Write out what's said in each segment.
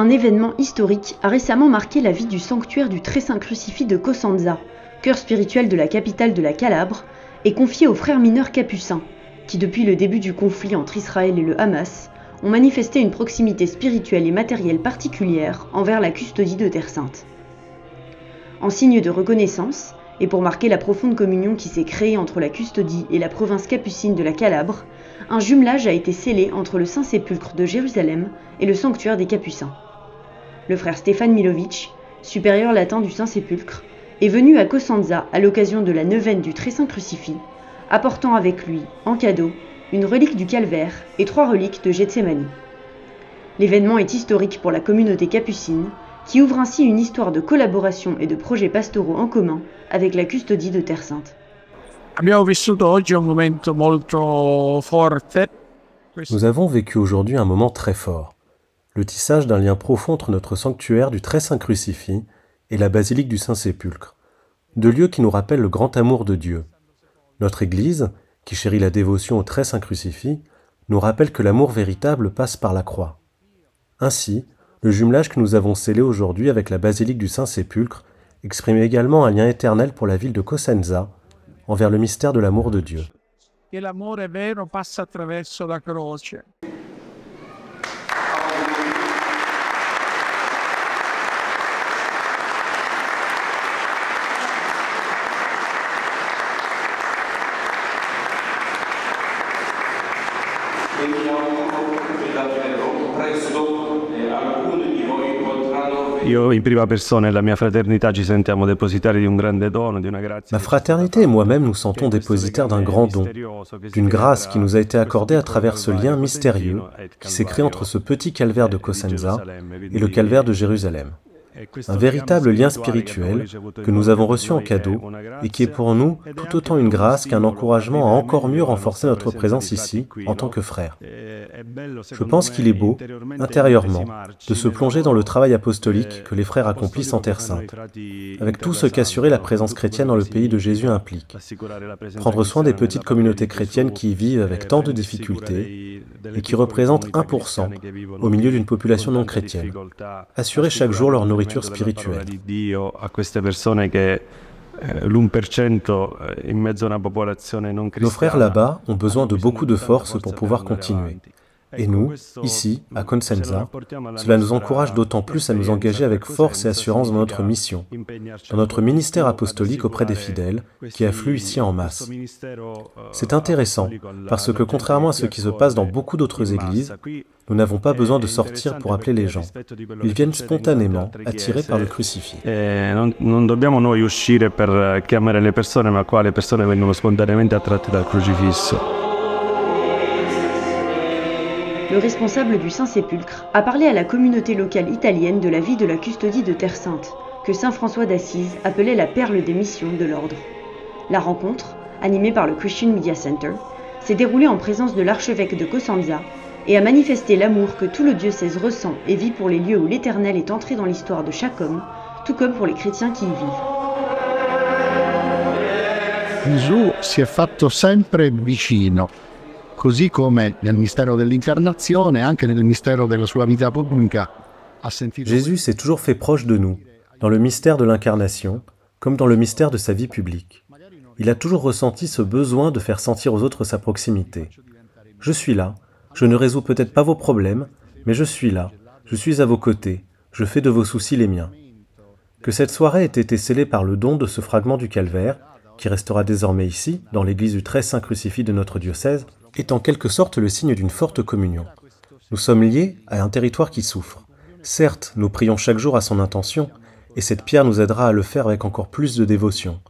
Un événement historique a récemment marqué la vie du sanctuaire du Très Saint Crucifix de Cosenza, cœur spirituel de la capitale de la Calabre, et confié aux frères mineurs capucins, qui depuis le début du conflit entre Israël et le Hamas, ont manifesté une proximité spirituelle et matérielle particulière envers la custodie de Terre Sainte. En signe de reconnaissance, et pour marquer la profonde communion qui s'est créée entre la custodie et la province capucine de la Calabre, un jumelage a été scellé entre le Saint-Sépulcre de Jérusalem et le sanctuaire des Capucins. Le frère Stefan Milovic, supérieur latin du Saint-Sépulcre, est venu à Cosenza à l'occasion de la neuvaine du Très Saint Crucifix, apportant avec lui, en cadeau, une relique du Calvaire et 3 reliques de Gethsémani. L'événement est historique pour la communauté capucine, qui ouvre ainsi une histoire de collaboration et de projets pastoraux en commun avec la custodie de Terre Sainte. Nous avons vécu aujourd'hui un moment très fort, le tissage d'un lien profond entre notre sanctuaire du Très Saint Crucifix et la basilique du Saint-Sépulcre, 2 lieux qui nous rappellent le grand amour de Dieu. Notre Église, qui chérit la dévotion au Très Saint Crucifix, nous rappelle que l'amour véritable passe par la croix. Ainsi, le jumelage que nous avons scellé aujourd'hui avec la basilique du Saint-Sépulcre exprime également un lien éternel pour la ville de Cosenza envers le mystère de l'amour de Dieu. Ma fraternité et moi-même nous sentons dépositaires d'un grand don, d'une grâce qui nous a été accordée à travers ce lien mystérieux qui s'est créé entre ce petit calvaire de Cosenza et le calvaire de Jérusalem. Un véritable lien spirituel que nous avons reçu en cadeau et qui est pour nous tout autant une grâce qu'un encouragement à encore mieux renforcer notre présence ici en tant que frères. Je pense qu'il est beau, intérieurement, de se plonger dans le travail apostolique que les frères accomplissent en Terre Sainte, avec tout ce qu'assurer la présence chrétienne dans le pays de Jésus implique. Prendre soin des petites communautés chrétiennes qui y vivent avec tant de difficultés et qui représentent 1% au milieu d'une population non chrétienne. Assurer chaque jour leur nourriture spirituelle. Nos frères là-bas ont besoin de beaucoup de force pour pouvoir continuer. Et nous, ici, à Cosenza, cela nous encourage d'autant plus à nous engager avec force et assurance dans notre mission, dans notre ministère apostolique auprès des fidèles, qui affluent ici en masse. C'est intéressant, parce que contrairement à ce qui se passe dans beaucoup d'autres églises, nous n'avons pas besoin de sortir pour appeler les gens. Ils viennent spontanément, attirés par le crucifix. Non dobbiamo noi uscire per chiamare le persone, ma qua le persone vengono spontaneamente attratte dal crocifisso. Le responsable du Saint-Sépulcre a parlé à la communauté locale italienne de la vie de la custodie de Terre Sainte, que saint François d'Assise appelait la perle des missions de l'ordre. La rencontre, animée par le Christian Media Center, s'est déroulée en présence de l'archevêque de Cosenza et a manifesté l'amour que tout le diocèse ressent et vit pour les lieux où l'Éternel est entré dans l'histoire de chaque homme, tout comme pour les chrétiens qui y vivent. Gesù si è fatto sempre vicino. Così come nel mistero dell'incarnazione, anche nel mistero della sua vita pubblica, ha sentito... Jésus s'est toujours fait proche de nous, dans le mystère de l'incarnation, comme dans le mystère de sa vie publique. Il a toujours ressenti ce besoin de faire sentir aux autres sa proximité. Je suis là, je ne résous peut-être pas vos problèmes, mais je suis là, je suis à vos côtés, je fais de vos soucis les miens. Que cette soirée ait été scellée par le don de ce fragment du calvaire, qui restera désormais ici, dans l'église du Très Saint Crucifix de notre diocèse, est en quelque sorte le signe d'une forte communion. Nous sommes liés à un territoire qui souffre. Certes, nous prions chaque jour à son intention, et cette pierre nous aidera à le faire avec encore plus de dévotion.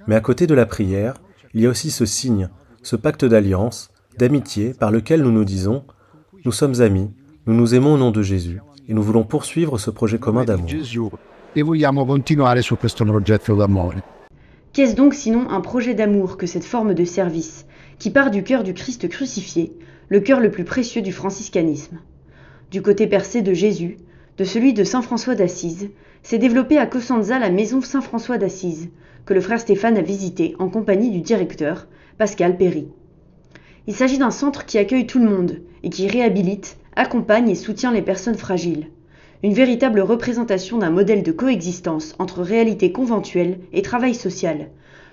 Mais à côté de la prière, il y a aussi ce signe, ce pacte d'alliance, d'amitié par lequel nous nous disons « Nous sommes amis, nous nous aimons au nom de Jésus, et nous voulons poursuivre ce projet commun d'amour. » Qu'est-ce donc sinon un projet d'amour que cette forme de service, qui part du cœur du Christ crucifié, le cœur le plus précieux du franciscanisme. Du côté percé de Jésus, de celui de saint François d'Assise, s'est développée à Cosenza la maison Saint-François d'Assise, que le frère Stéphane a visitée en compagnie du directeur, Pascal Perry. Il s'agit d'un centre qui accueille tout le monde et qui réhabilite, accompagne et soutient les personnes fragiles. une véritable représentation d'un modèle de coexistence entre réalité conventuelle et travail social,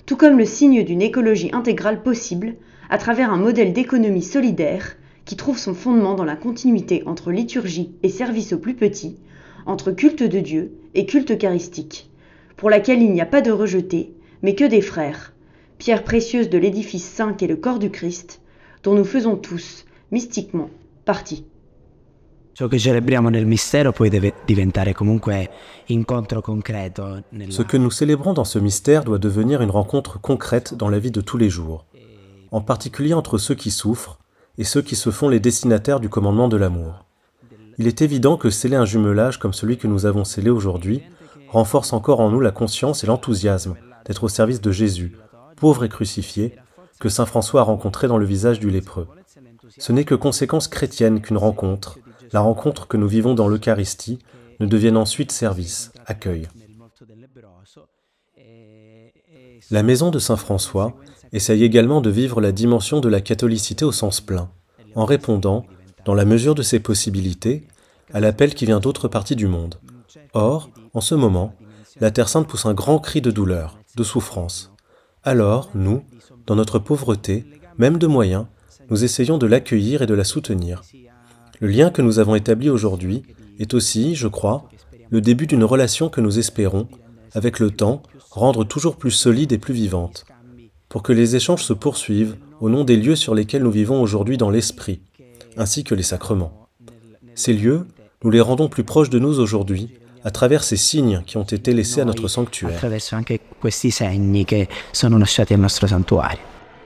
tout comme le signe d'une écologie intégrale possible à travers un modèle d'économie solidaire qui trouve son fondement dans la continuité entre liturgie et service aux plus petits, entre culte de Dieu et culte eucharistique, pour laquelle il n'y a pas de rejetés, mais que des frères, pierre précieuse de l'édifice saint qu'est le corps du Christ, dont nous faisons tous, mystiquement, partie. Ciò che celebriamo nel mistero poi deve diventare comunque incontro concreto. Ce que nous célébrons dans ce mystère doit devenir une rencontre concrète dans la vie de tous les jours, en particulier entre ceux qui souffrent et ceux qui se font les destinataires du commandement de l'amour. Il est évident que sceller un jumelage comme celui que nous avons scellé aujourd'hui renforce encore en nous la conscience et l'enthousiasme d'être au service de Jésus, pauvre et crucifié, que saint François a rencontré dans le visage du lépreux. Ce n'est que conséquence chrétienne qu'une rencontre, la rencontre que nous vivons dans l'Eucharistie, ne devienne ensuite service, accueil. La maison de saint François essaye également de vivre la dimension de la catholicité au sens plein, en répondant, dans la mesure de ses possibilités, à l'appel qui vient d'autres parties du monde. Or, en ce moment, la Terre Sainte pousse un grand cri de douleur, de souffrance. Alors, nous, dans notre pauvreté, même de moyens, nous essayons de l'accueillir et de la soutenir. Le lien que nous avons établi aujourd'hui est aussi, je crois, le début d'une relation que nous espérons, avec le temps, rendre toujours plus solide et plus vivante, pour que les échanges se poursuivent au nom des lieux sur lesquels nous vivons aujourd'hui dans l'esprit, ainsi que les sacrements. Ces lieux, nous les rendons plus proches de nous aujourd'hui, à travers ces signes qui ont été laissés à notre sanctuaire.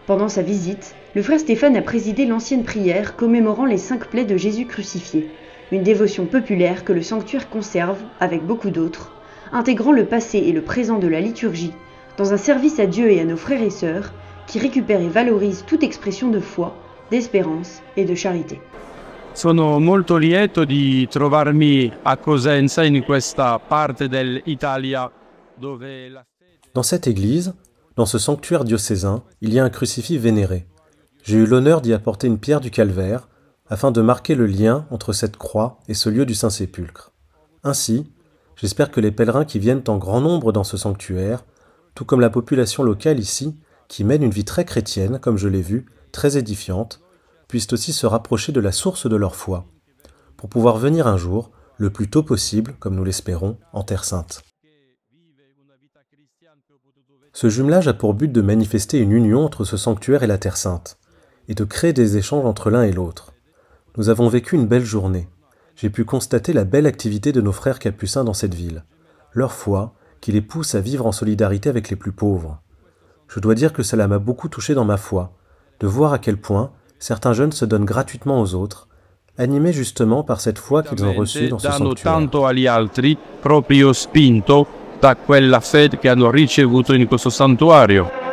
Pendant sa visite, le frère Stéphane a présidé l'ancienne prière commémorant les 5 plaies de Jésus crucifié, une dévotion populaire que le sanctuaire conserve, avec beaucoup d'autres, intégrant le passé et le présent de la liturgie, dans un service à Dieu et à nos frères et sœurs, qui récupère et valorise toute expression de foi, d'espérance et de charité. Sono molto lieto di trovarmi a Cosenza in questa parte dell'Italia dove la... Dans cette église, dans ce sanctuaire diocésain, il y a un crucifix vénéré. J'ai eu l'honneur d'y apporter une pierre du calvaire afin de marquer le lien entre cette croix et ce lieu du Saint-Sépulcre. Ainsi, j'espère que les pèlerins qui viennent en grand nombre dans ce sanctuaire, tout comme la population locale ici, qui mène une vie très chrétienne, comme je l'ai vu, très édifiante, puissent aussi se rapprocher de la source de leur foi, pour pouvoir venir un jour, le plus tôt possible, comme nous l'espérons, en Terre Sainte. Ce jumelage a pour but de manifester une union entre ce sanctuaire et la Terre Sainte, et de créer des échanges entre l'un et l'autre. Nous avons vécu une belle journée. J'ai pu constater la belle activité de nos frères capucins dans cette ville, leur foi qui les pousse à vivre en solidarité avec les plus pauvres. Je dois dire que cela m'a beaucoup touché dans ma foi, de voir à quel point certains jeunes se donnent gratuitement aux autres, animés justement par cette foi qu'ils ont reçue dans ce sanctuaire. Tanto agli altri, proprio spinto da quella fede che hanno ricevuto in questo santuario.